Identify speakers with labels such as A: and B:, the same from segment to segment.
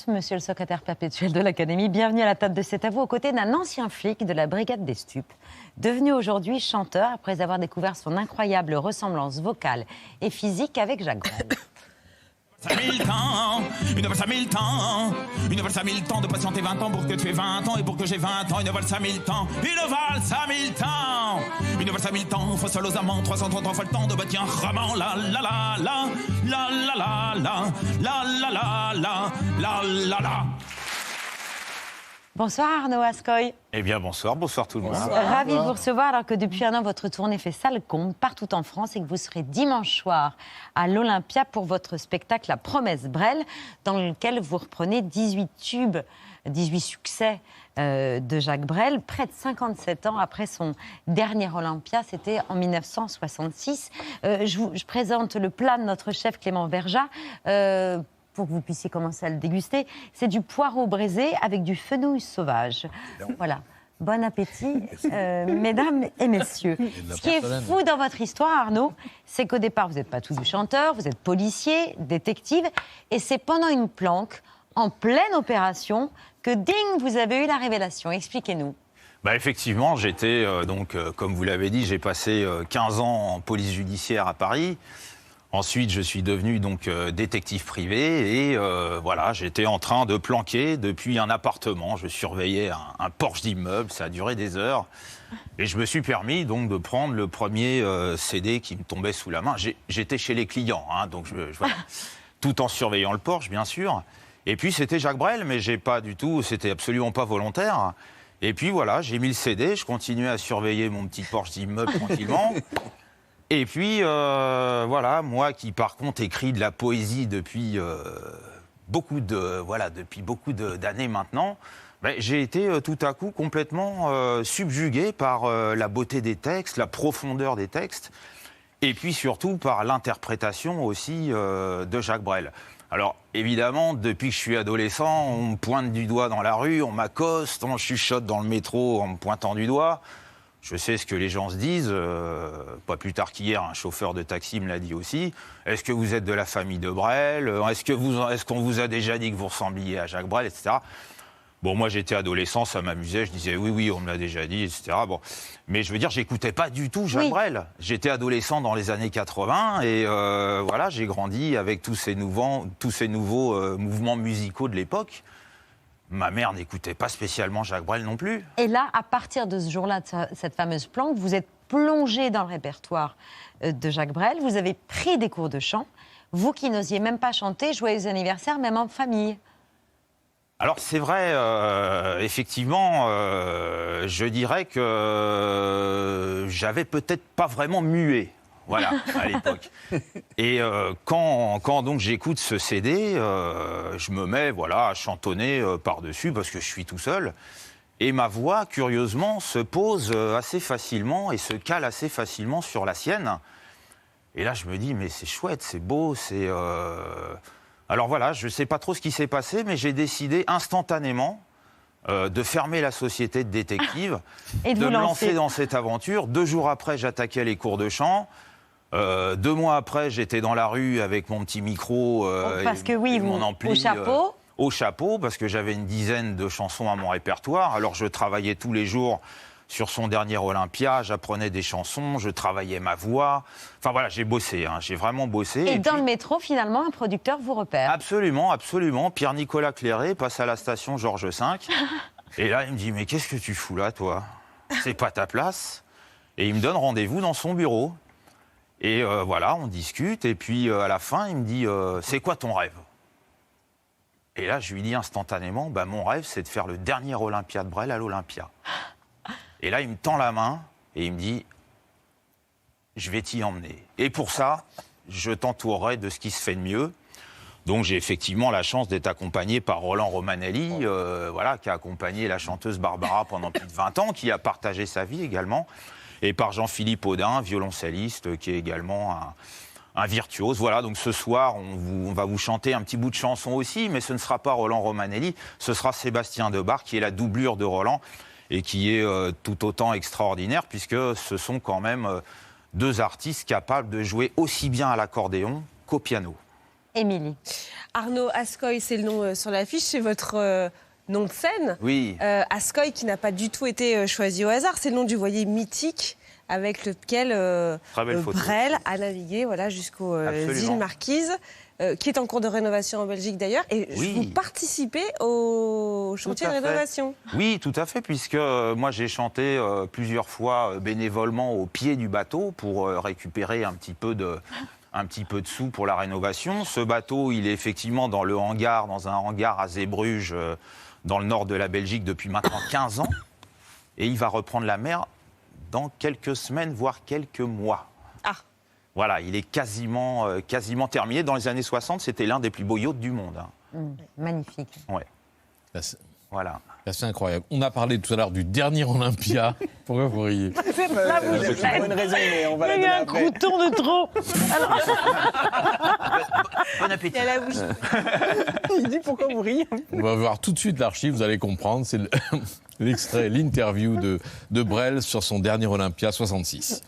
A: Berthe, monsieur le secrétaire perpétuel de l'Académie. Bienvenue à la table de C'est à vous, aux côtés d'un ancien flic de la Brigade des Stupes, devenu aujourd'hui chanteur après avoir découvert son incroyable ressemblance vocale et physique avec Jacques Brel.
B: Ça 1000 ans, une valse à 1000 temps, une valse à 1000 temps, de patienter 20 ans pour que tu aies 20 ans et pour que j'ai 20 ans, une valse à 1000 temps, une valse à 1000 temps, une valse à 1000 temps, faut seul aux amants, 333 fois le temps de bâtir un roman, la la la la, la la la la, la la la la, la la la.
A: Bonsoir Arnaud Ascoy.
C: Eh bien bonsoir tout le monde.
A: Ravi de vous recevoir alors que depuis un an votre tournée fait salle comble partout en France et que vous serez dimanche soir à l'Olympia pour votre spectacle La Promesse Brel, dans lequel vous reprenez 18 tubes, 18 succès de Jacques Brel, près de 57 ans après son dernier Olympia, c'était en 1966. Je présente le plat de notre chef Clément Verjat. Pour que vous puissiez commencer à le déguster, c'est du poireau braisé avec du fenouil sauvage. Voilà. Bon appétit, mesdames et messieurs. Ce qui est fou dans votre histoire, Arnaud, c'est qu'au départ, vous n'êtes pas tout du chanteur, vous êtes policier, détective, et c'est pendant une planque, en pleine opération, que ding, vous avez eu la révélation. Expliquez-nous.
C: Bah effectivement, j'étais, comme vous l'avez dit, j'ai passé 15 ans en police judiciaire à Paris. Ensuite, je suis devenu détective privé et voilà, j'étais en train de planquer depuis un appartement. Je surveillais un porche d'immeuble, ça a duré des heures. Et je me suis permis de prendre le premier CD qui me tombait sous la main. J'étais chez les clients, hein, voilà, tout en surveillant le porche, bien sûr. Et puis c'était Jacques Brel, mais c'était absolument pas volontaire. Et puis voilà, j'ai mis le CD, je continuais à surveiller mon petit porche d'immeuble tranquillement. Et puis, voilà, moi qui, par contre, écris de la poésie depuis beaucoup d'années maintenant, j'ai été tout à coup complètement subjugué par la beauté des textes, la profondeur des textes, et puis surtout par l'interprétation aussi de Jacques Brel. Alors, évidemment, depuis que je suis adolescent, on me pointe du doigt dans la rue, on m'accoste, on chuchote dans le métro en me pointant du doigt. Je sais ce que les gens se disent, pas plus tard qu'hier, un chauffeur de taxi me l'a dit aussi. Est-ce que vous êtes de la famille de Brel ? Est-ce qu'on vous a déjà dit que vous ressembliez à Jacques Brel, etc. Bon, moi j'étais adolescent, ça m'amusait, je disais oui, on me l'a déjà dit, etc. Bon. Mais je veux dire, j'écoutais pas du tout Jacques Brel. J'étais adolescent dans les années 80 et voilà, j'ai grandi avec tous ces nouveaux mouvements musicaux de l'époque. Ma mère n'écoutait pas spécialement Jacques Brel non plus.
A: Et là, à partir de ce jour-là, de cette fameuse planque, vous êtes plongé dans le répertoire de Jacques Brel, vous avez pris des cours de chant, vous qui n'osiez même pas chanter, joyeux anniversaire, même en famille.
C: Alors c'est vrai, effectivement, je dirais que j'avais peut-être pas vraiment mué. Voilà, à l'époque. Et quand donc j'écoute ce CD, je me mets à chantonner par-dessus parce que je suis tout seul. Et ma voix, curieusement, se pose assez facilement et se cale assez facilement sur la sienne. Et là, je me dis, mais c'est chouette, c'est beau, c'est... Alors voilà, je ne sais pas trop ce qui s'est passé, mais j'ai décidé instantanément de fermer la société de détective,
A: et
C: de me lancer dans cette aventure. 2 jours après, j'attaquais les cours de chant. 2 mois après, j'étais dans la rue avec mon petit micro et mon ampli.
A: Au chapeau
C: au chapeau, parce que j'avais une dizaine de chansons à mon répertoire. Alors, je travaillais tous les jours sur son dernier Olympia, j'apprenais des chansons, je travaillais ma voix. Enfin, voilà, j'ai bossé, hein, j'ai vraiment bossé.
A: Et dans le métro, finalement, un producteur vous repère.
C: Absolument. Pierre-Nicolas Cléré passe à la station Georges V. Et là, il me dit, mais qu'est-ce que tu fous là, toi ? C'est pas ta place. Et il me donne rendez-vous dans son bureau. Et voilà, on discute, et puis à la fin, il me dit « C'est quoi ton rêve ?» Et là, je lui dis instantanément « Mon rêve, c'est de faire le dernier Olympia de Brel à l'Olympia. » Et là, il me tend la main, et il me dit « Je vais t'y emmener. Et pour ça, je t'entourerai de ce qui se fait de mieux. » Donc j'ai effectivement la chance d'être accompagné par Roland Romanelli, qui a accompagné la chanteuse Barbara pendant plus de 20 ans, qui a partagé sa vie également. Et par Jean-Philippe Audin, violoncelliste, qui est également un virtuose. Voilà, donc ce soir, on va vous chanter un petit bout de chanson aussi, mais ce ne sera pas Roland Romanelli, ce sera Sébastien Debar, qui est la doublure de Roland, et qui est tout autant extraordinaire, puisque ce sont quand même 2 artistes capables de jouer aussi bien à l'accordéon qu'au piano.
A: Émilie.
D: Arnaud Ascoy, c'est le nom sur l'affiche, c'est votre nom de scène.
C: Oui.
D: Ascoy qui n'a pas du tout été choisi au hasard, c'est le nom du voilier mythique avec lequel Brel a navigué jusqu'aux îles Marquises, qui est en cours de rénovation en Belgique d'ailleurs. Et vous participez au chantier de rénovation.
C: Oui, tout à fait, puisque moi j'ai chanté plusieurs fois bénévolement au pied du bateau pour récupérer un petit peu de sous pour la rénovation. Ce bateau, il est effectivement dans un hangar à Zeebrugge, dans le nord de la Belgique, depuis maintenant 15 ans. Et il va reprendre la mer dans quelques semaines, voire quelques mois.
D: Ah.
C: Voilà, il est quasiment terminé. Dans les années 60, c'était l'un des plus beaux yachts du monde.
A: Magnifique.
C: Ouais. Voilà.
E: C'est incroyable. On a parlé tout à l'heure du dernier Olympia. Pourquoi vous riez?
F: C'est pas une raison, mais on va la
A: Il y
F: donner
A: a eu un
F: après.
A: crouton de trop.
C: Bon appétit.
D: Et à la bouche.
F: Il dit pourquoi vous riez.
E: On va voir tout de suite l'archive, vous allez comprendre. C'est l'extrait, l'interview de Brel sur son dernier Olympia 66.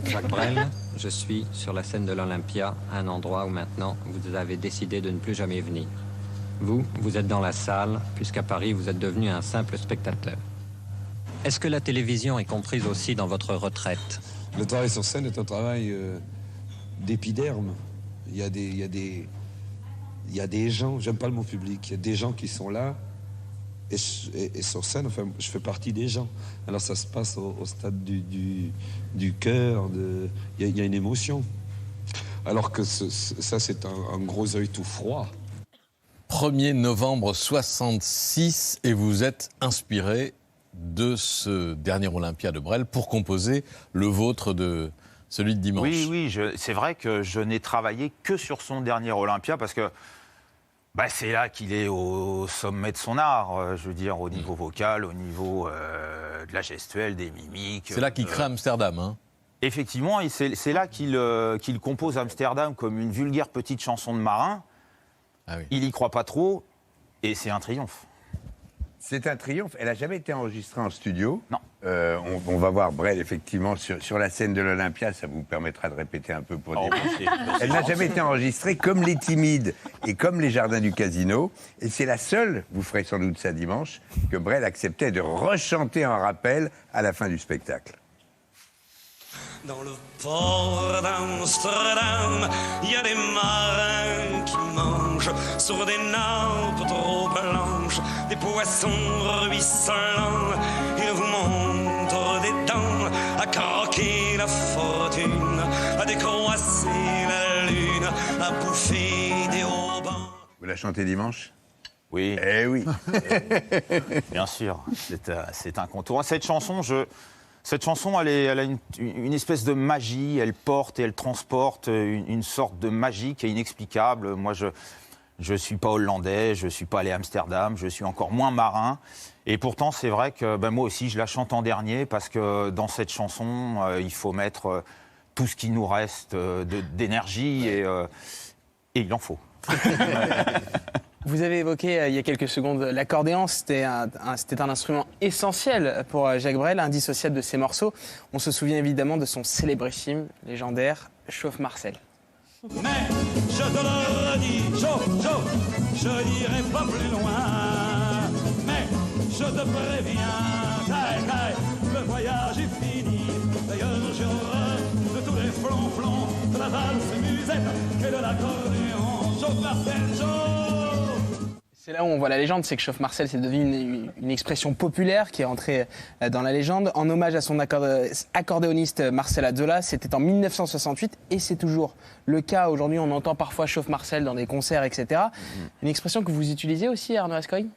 G: Jacques Brel, je suis sur la scène de l'Olympia, un endroit où maintenant vous avez décidé de ne plus jamais venir. Vous êtes dans la salle, puisqu'à Paris, vous êtes devenu un simple spectateur. Est-ce que la télévision est comprise aussi dans votre retraite?
H: Le travail sur scène est un travail d'épiderme. Il y a des gens, j'aime pas le mot public, il y a des gens qui sont là, et sur scène, enfin, je fais partie des gens. Alors ça se passe au stade du cœur, il y a une émotion. Alors que ça, c'est un gros œil tout froid.
E: 1er novembre 66, et vous êtes inspiré de ce dernier Olympia de Brel pour composer le vôtre de celui de dimanche.
C: Oui, c'est vrai que je n'ai travaillé que sur son dernier Olympia parce que c'est là qu'il est au sommet de son art, je veux dire, au niveau vocal, au niveau de la gestuelle, des mimiques.
E: C'est là qu'il crée Amsterdam, hein.
C: Effectivement, et c'est là qu'il compose Amsterdam comme une vulgaire petite chanson de marin.
E: Ah oui.
C: Il y croit pas trop, et c'est un triomphe.
I: C'est un triomphe. Elle n'a jamais été enregistrée en studio.
C: Non.
I: On va voir Brel, effectivement, sur la scène de l'Olympia. Ça vous permettra de répéter un peu pour dire. Elle n'a jamais été enregistrée comme Les Timides et comme Les Jardins du Casino. Et c'est la seule, vous ferez sans doute ça dimanche, que Brel acceptait de rechanter en rappel à la fin du spectacle.
J: Dans le port d'Amsterdam, il y a des marins qui mangent sur des nappes trop blanches, des poissons ruisselants. Ils vous montrent des dents à croquer la fortune, à décroisser la lune, à bouffer des haubans.
I: Vous la chantez dimanche ?
C: Oui.
I: Eh oui.
C: Bien sûr, c'est incontournable. Cette chanson, elle a une espèce de magie, elle porte et elle transporte une sorte de magie qui est inexplicable. Moi, je ne suis pas hollandais, je ne suis pas allé à Amsterdam, je suis encore moins marin. Et pourtant, c'est vrai que moi aussi, je la chante en dernier parce que dans cette chanson, il faut mettre tout ce qui nous reste d'énergie et il en faut.
F: Vous avez évoqué il y a quelques secondes l'accordéon, c'était un instrument essentiel pour Jacques Brel, indissociable de ses morceaux. On se souvient évidemment de son célébrissime, légendaire Chauffe Marcel.
B: Mais je te le dis, je n'irai pas plus loin. Mais je te préviens, le voyage est fini. D'ailleurs, j'ai horreur de tous les flonflons, de la valse musette et de l'accordéon. Chauffe Marcel, chauffe.
F: C'est là où on voit la légende, c'est que Chauffe Marcel, c'est devenu une expression populaire qui est entrée dans la légende. En hommage à son accordéoniste Marcel Azzola, c'était en 1968 et c'est toujours le cas. Aujourd'hui, on entend parfois Chauffe Marcel dans des concerts, etc. Une expression que vous utilisez aussi, Arnaud Ascoy ?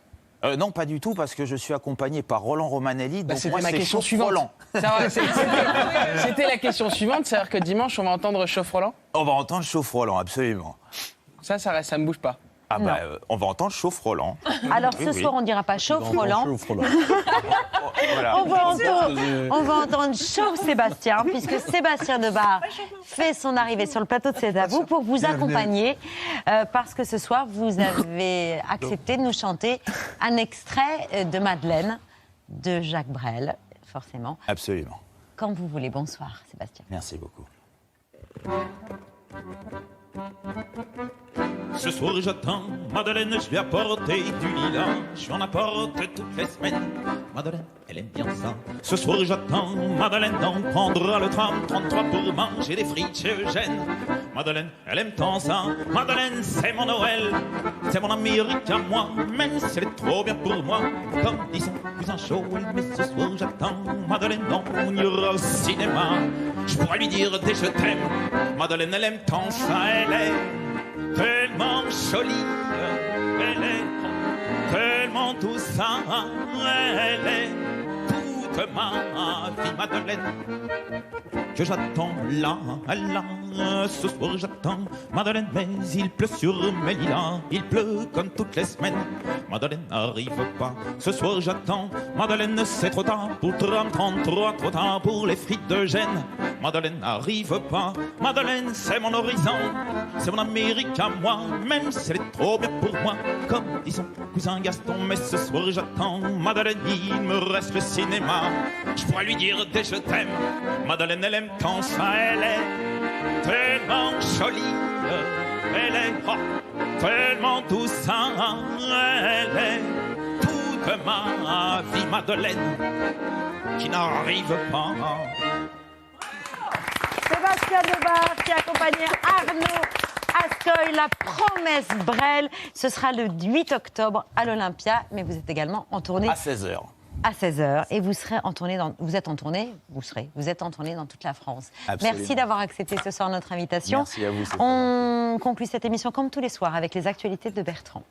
C: Non, pas du tout, parce que je suis accompagné par Roland Romanelli. Donc
F: c'était
C: moi,
F: ma
C: c'est
F: question
C: Chauffe
F: suivante.
C: Roland.
F: C'était la question suivante, c'est-à-dire que dimanche, on va entendre Chauffe Roland ?
C: On va entendre Chauffe Roland, absolument.
F: Ça ne bouge pas.
C: On va entendre Chauffe Roland.
A: Alors ce soir, on ne dira pas Chauffe Roland.
C: Voilà.
A: On va entendre Chauffe Sébastien, puisque Sébastien Debar fait son arrivée sur le plateau de C'est à vous pour vous accompagner, parce que ce soir, vous avez accepté de nous chanter un extrait de Madeleine de Jacques Brel, forcément.
C: Absolument.
A: Quand vous voulez. Bonsoir, Sébastien.
C: Merci beaucoup.
B: Ce soir j'attends Madeleine, je lui apporte du lilas. Je lui en apporte toutes les semaines. Madeleine, elle aime bien ça. Ce soir j'attends Madeleine, on prendra le tram 33 pour manger des frites chez Eugène. Madeleine, elle aime tant ça. Madeleine, c'est mon Noël. C'est mon Amérique à moi, même si elle est trop bien pour moi. Comme dit son cousin Joël, mais ce soir j'attends Madeleine, on ira au cinéma. Je pourrais lui dire des je t'aime. Madeleine, elle aime tant ça, elle est tellement jolie, elle est tellement tout ça, elle est toute ma vie, Madeleine, que j'attends là, ce soir j'attends Madeleine, mais il pleut sur mes lilas, il pleut comme toutes les semaines, Madeleine n'arrive pas, ce soir j'attends Madeleine, c'est trop tard pour tram 33, trop tard pour les frites de Gênes, Madeleine n'arrive pas, Madeleine c'est mon horizon, c'est mon Amérique à moi, même si elle est trop bien pour moi, comme dit son cousin Gaston, mais ce soir j'attends Madeleine, il me reste le cinéma, je pourrais lui dire des je t'aime, Madeleine elle aime tant ça, elle est tellement jolie, elle est tellement tout ça, elle est toute ma vie, Madeleine, qui n'arrive pas.
A: Sébastien Debar qui accompagnait Arnaud Ascoy, la promesse Brel. Ce sera le 8 octobre à l'Olympia, mais vous êtes également en tournée.
C: À 16h.
A: À 16h. Et vous serez en tournée vous êtes en tournée dans toute la France.
C: Absolument.
A: Merci d'avoir accepté ce soir notre invitation.
C: Merci à vous.
A: On conclut cette émission comme tous les soirs avec les actualités de Bertrand.